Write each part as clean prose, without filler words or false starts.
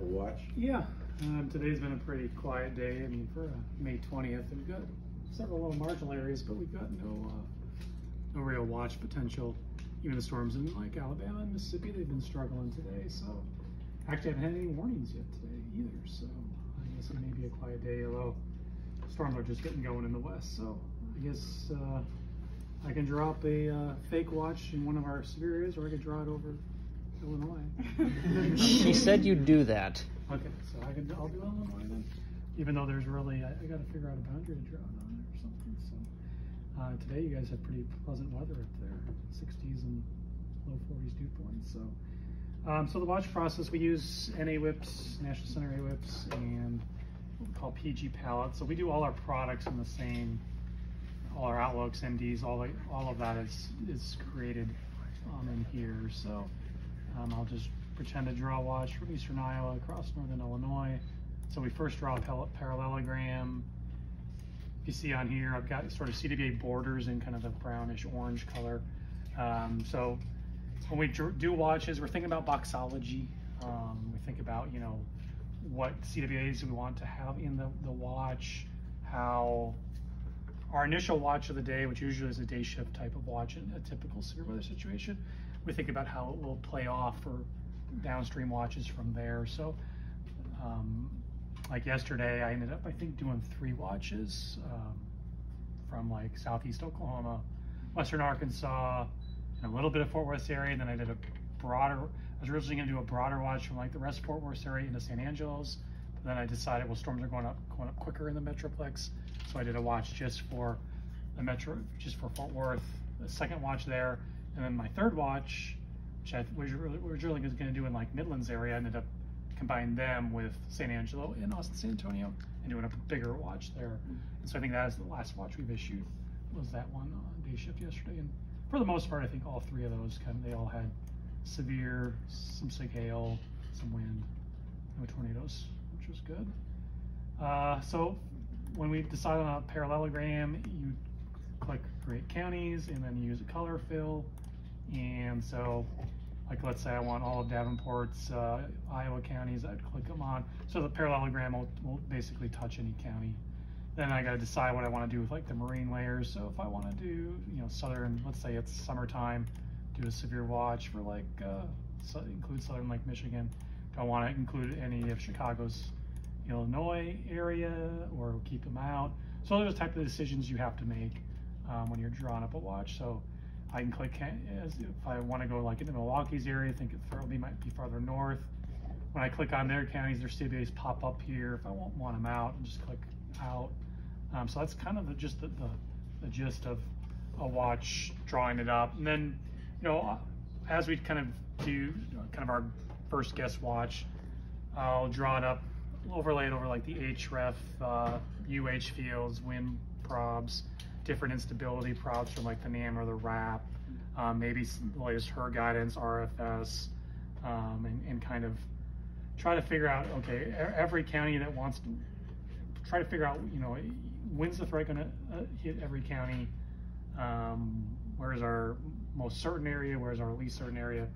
Watch? Yeah, today's been a pretty quiet day. I mean, for May 20th, we've got several little marginal areas, but we've got no real watch potential. Even the storms in like Alabama and Mississippi, they've been struggling today. So actually, I haven't had any warnings yet today either. So I guess it may be a quiet day, although storms are just getting going in the west. So I guess I can drop a fake watch in one of our severe areas, or I could draw it over Illinois. She said you'd do that. Okay, so I'll do Illinois then. Even though there's really, I got to figure out a boundary to draw it on or something. So today you guys have pretty pleasant weather up there, 60s and low 40s dew points. So, so the watch process, we use NA whips, National Center A whips, and what we call PG pallets. So we do all our products in the same, all our outlooks, MDs, all of that is created in here. So I'll just pretend to draw a watch from eastern Iowa across northern Illinois. So we first draw a parallelogram. You see on here, I've got sort of CWA borders in kind of a brownish orange color. So when we do watches, we're thinking about boxology. We think about, you know, what CWAs we want to have in the watch, how our initial watch of the day, which usually is a day shift type of watch in a typical severe weather situation, we think about how it will play off for downstream watches from there. So like yesterday, I ended up, I think, doing 3 watches from like southeast Oklahoma, western Arkansas, and a little bit of Fort Worth area. And then I did a broader, I was originally going to do a broader watch from like the rest of Fort Worth area into San Angelo's. But then I decided, well, storms are going up quicker in the Metroplex. So I did a watch just for the Metro, just for Fort Worth, a second watch there. And then my third watch, which I was really going to do in like Midlands area, I ended up combining them with San Angelo and Austin, San Antonio, and doing a bigger watch there. And so I think that is the last watch we've issued, was that one on day shift yesterday. And for the most part, I think all 3 of those they all had severe, some sig hail, some wind, no tornadoes, which was good. So when we decide on a parallelogram, you click create counties, and then you use a color fill. And so, like, let's say I want all of Davenport's Iowa counties, I'd click them on. So the parallelogram will basically touch any county. Then I got to decide what I want to do with like the marine layers. So if I want to do, you know, southern, let's say it's summertime, do a severe watch for like, include southern Lake Michigan. Do I want to include any of Chicago's Illinois area or keep them out? So those are the type of decisions you have to make when you're drawing up a watch. So I can click, if I want to go like into Milwaukee's area, I think it might be farther north. When I click on their counties, their CWAs pop up here. If I want them out, and just click out. So that's kind of the gist of a watch, drawing it up. And then, you know, as we kind of do our first guess watch, I'll draw it up, overlay it over like the HREF, UH fields, wind probs, different instability probs from like the NAM or the RAP, maybe the latest HER guidance, RFS, and kind of try to figure out, okay, every county that wants to try to figure out, you know, when's the threat going to hit every county? Where's our most certain area? Where's our least certain area?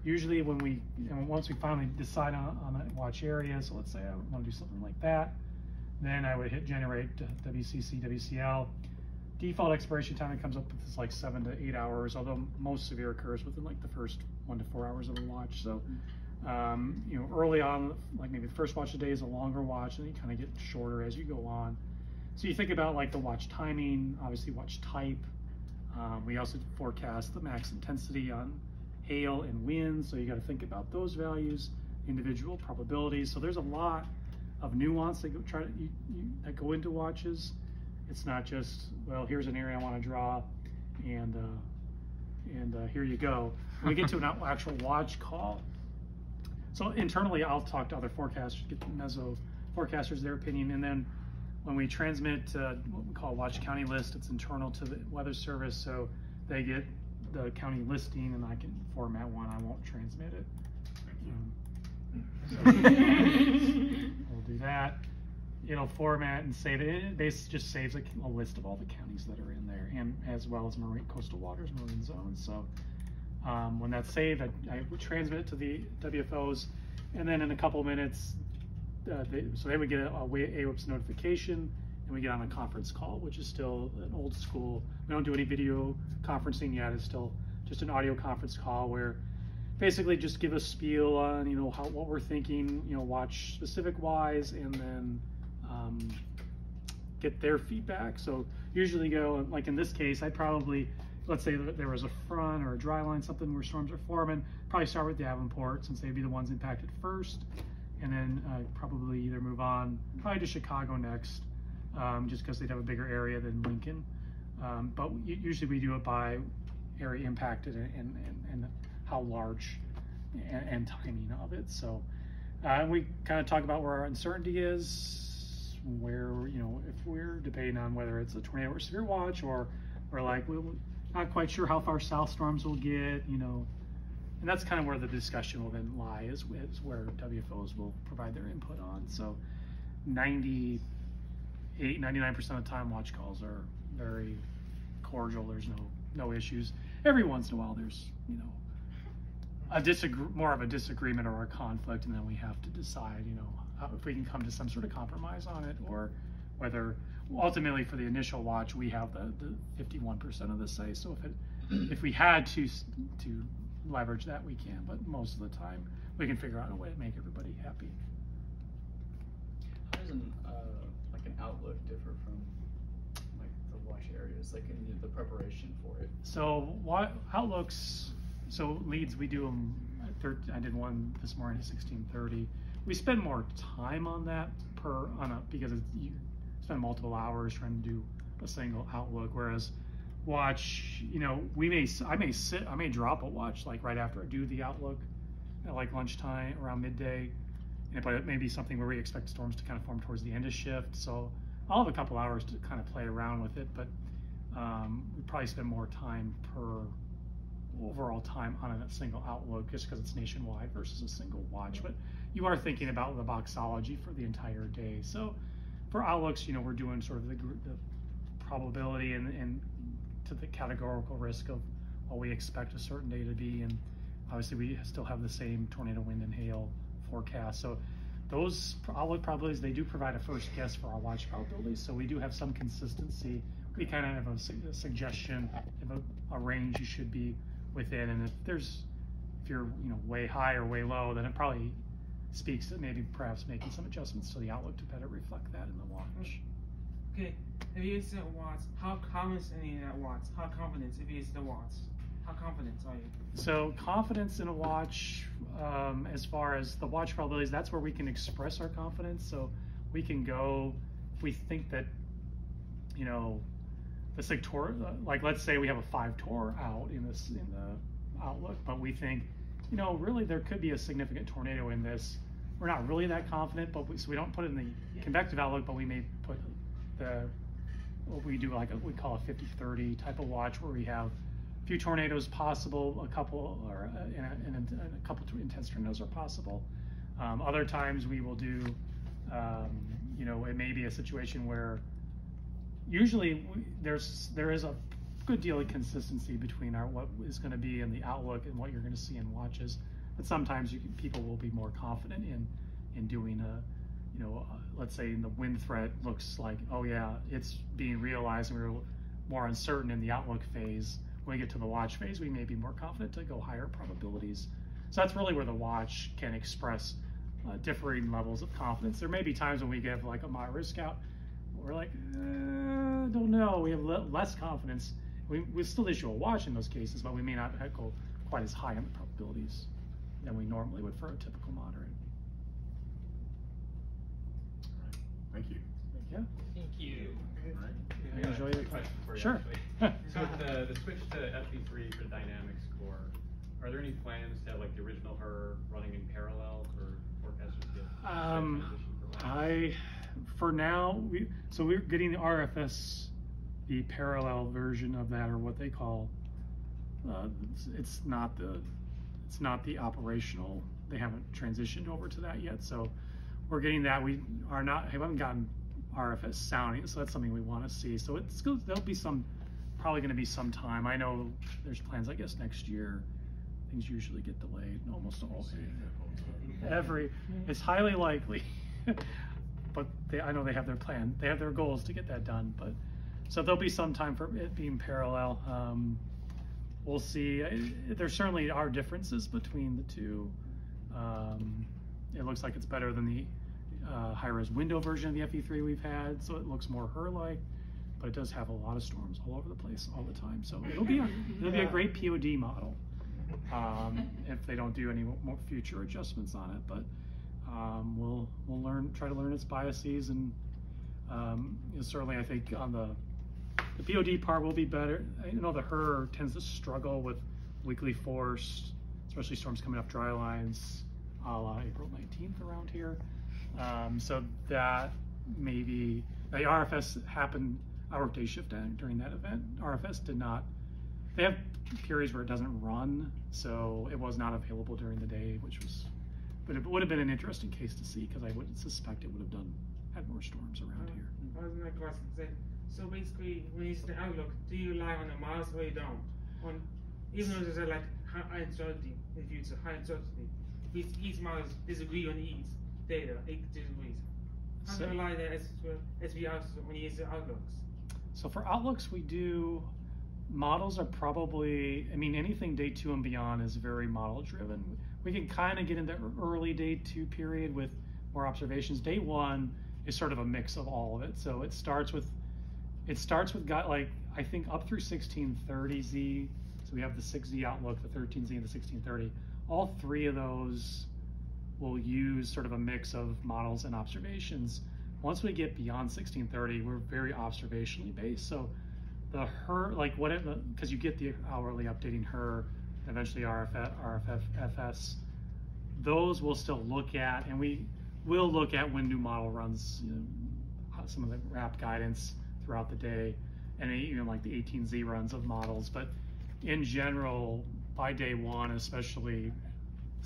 Usually once we finally decide on that watch area, so let's say I want to do something like that, then I would hit generate WCC, WCL. Default expiration time that comes up with is like 7 to 8 hours, although most severe occurs within like the first 1 to 4 hours of a watch. So, you know, early on, like maybe the first watch of the day is a longer watch, and you kind of get shorter as you go on. So you think about like the watch timing, obviously watch type. We also forecast the max intensity on hail and wind, so you got to think about those values, individual probabilities. So there's a lot of nuance that go into watches. It's not just, well, here's an area I want to draw, and here you go. When we get to an actual watch call, so internally I'll talk to other forecasters, get the meso forecasters, their opinion, and then when we transmit what we call a watch county list, it's internal to the Weather Service, so they get the county listing, and I can format one. I won't transmit it. We'll do that. It'll format and save it. It basically just saves a list of all the counties that are in there, and as well as marine coastal waters, marine zones. So when that's saved, I would transmit it to the WFOs. and then in a couple minutes, so they would get a AWIPS notification, and we get on a conference call, which is still an old school. We don't do any video conferencing yet. It's still just an audio conference call where basically just give a spiel on, you know, what we're thinking, you know, watch specific wise, and then get their feedback. So usually go, like in this case, I'd probably, let's say that there was a front or a dry line, something where storms are forming, probably start with Davenport since they'd be the ones impacted first, and then probably either move on, probably to Chicago next, just because they'd have a bigger area than Lincoln. But usually we do it by area impacted and how large and timing of it. So we kind of talk about where our uncertainty is, where, you know, if we're debating on whether it's a tornado or severe watch, or we're like, we're not quite sure how far south storms will get, you know, and that's kind of where the discussion will then lie, is where WFOs will provide their input on. So 98, 99% of the time watch calls are very cordial. There's no issues. Every once in a while there's, you know, more of a disagreement or a conflict, and then we have to decide, you know, if we can come to some sort of compromise on it, or whether ultimately for the initial watch we have the 51% of the say. So if we had to leverage that, we can, but most of the time we can figure out a way to make everybody happy. How does like an outlook differ from like the watch areas, like in the preparation for it? So outlooks, so leads, we do them I did one this morning at 16:30. We spend more time on that because you spend multiple hours trying to do a single outlook, whereas watch, you know, I may drop a watch like right after I do the outlook at like lunchtime, around midday, but it may be something where we expect storms to kind of form towards the end of shift. So I'll have a couple hours to kind of play around with it, but we probably spend more time per overall time on a single outlook, just because it's nationwide versus a single watch. But you are thinking about the boxology for the entire day. So for outlooks, you know, we're doing sort of the probability and to the categorical risk of what we expect a certain day to be, and obviously we still have the same tornado, wind, and hail forecast. So those outlook probabilities, they do provide a first guess for our watch probabilities, so we do have some consistency. We kind of have a suggestion of a range you should be within, and if you're, you know, way high or way low, then it probably speaks to maybe perhaps making some adjustments to the outlook to better reflect that in the watch. Okay, if you use the watts, how confident in that watts? How confident if you use the watts? How confident are you? So confidence in a watch, as far as the watch probabilities, that's where we can express our confidence. So we can go, if we think that, you know, the sector, like let's say we have a 5 tor out in the outlook, but we think, you know, really there could be a significant tornado in this. We're not really that confident, but so we don't put it in the convective outlook, but we may put what we do, like we call a 50-30 type of watch, where we have a few tornadoes possible, a couple, or a couple intense tornadoes are possible. Other times we will do, you know, it may be a situation where usually there is a good deal of consistency between what is going to be in the outlook and what you're going to see in watches. But sometimes people will be more confident in doing you know, let's say the wind threat looks like, oh yeah, it's being realized, and we're more uncertain in the outlook phase. When we get to the watch phase, we may be more confident to go higher probabilities. So that's really where the watch can express differing levels of confidence. There may be times when we give like a moderate risk out, we're like, don't know, we have less confidence. We still issue a watch in those cases, but we may not go quite as high on the probabilities than we normally would for a typical moderate. Thank you. Yeah. Thank you. All right. I enjoy it. Question for you, Sure. So with the switch to FP3 for the dynamic score, are there any plans to have like the original HER running in parallel for forecasters to get transition for now, we're getting the RFS, the parallel version of that, or what they call, it's not the operational. They haven't transitioned over to that yet, so we're getting that. We haven't gotten RFS sounding, so that's something we want to see. So there'll be probably going to be some time. I know there's plans, I guess, next year things usually get delayed almost always. It's highly likely, but I know they have their plan. They have their goals to get that done, but so there'll be some time for it being parallel. We'll see. There certainly are differences between the two. It looks like it's better than the high-res window version of the FE3 we've had, so it looks more HER-like, but it does have a lot of storms all over the place all the time. So it'll be a great POD model if they don't do any more future adjustments on it. But we'll try to learn its biases, and certainly I think on the POD part will be better. You know, the HER tends to struggle with weakly force, especially storms coming up dry lines, a la April 19th around here. So that maybe the RFS happened. I worked day shift during that event. RFS did not. They have periods where it doesn't run, so it was not available during the day, but it would have been an interesting case to see, because I would suspect it would have had more storms around here. That was my question. So basically, when you see the outlook, do you rely on the models or you don't? Even though there's like high uncertainty in the future, high uncertainty, each model disagree on each data, it disagrees. How do you rely on the SPR when you use the outlooks? So for outlooks, we do, models are probably, I mean, anything day 2 and beyond is very model driven. We can kind of get into early day 2 period with more observations. Day 1 is sort of a mix of all of it. So it starts with like, I think up through 1630Z. So we have the 6Z outlook, the 13Z, and the 1630. All three of those will use sort of a mix of models and observations. Once we get beyond 1630, we're very observationally based. So the HER, like whatever, because you get the hourly updating HER, eventually RFF, FS, those we'll still look at, and we will look at when new model runs, some of the wrap guidance throughout the day, and even like the 18Z runs of models. But in general, by day 1, especially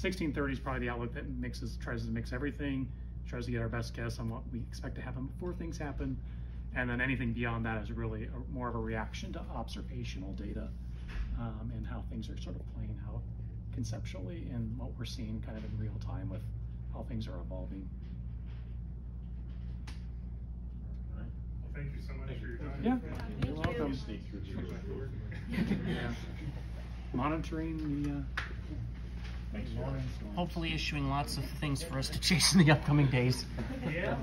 1630 is probably the outlook that tries to mix everything, tries to get our best guess on what we expect to happen before things happen, and then anything beyond that is really more of a reaction to observational data and how things are sort of playing out conceptually and what we're seeing kind of in real time with how things are evolving. Well, Thank you so much for your time. Yeah, you're welcome. Sneak through the Yeah. Monitoring the Hopefully issuing lots of things for us to chase in the upcoming days. Yeah.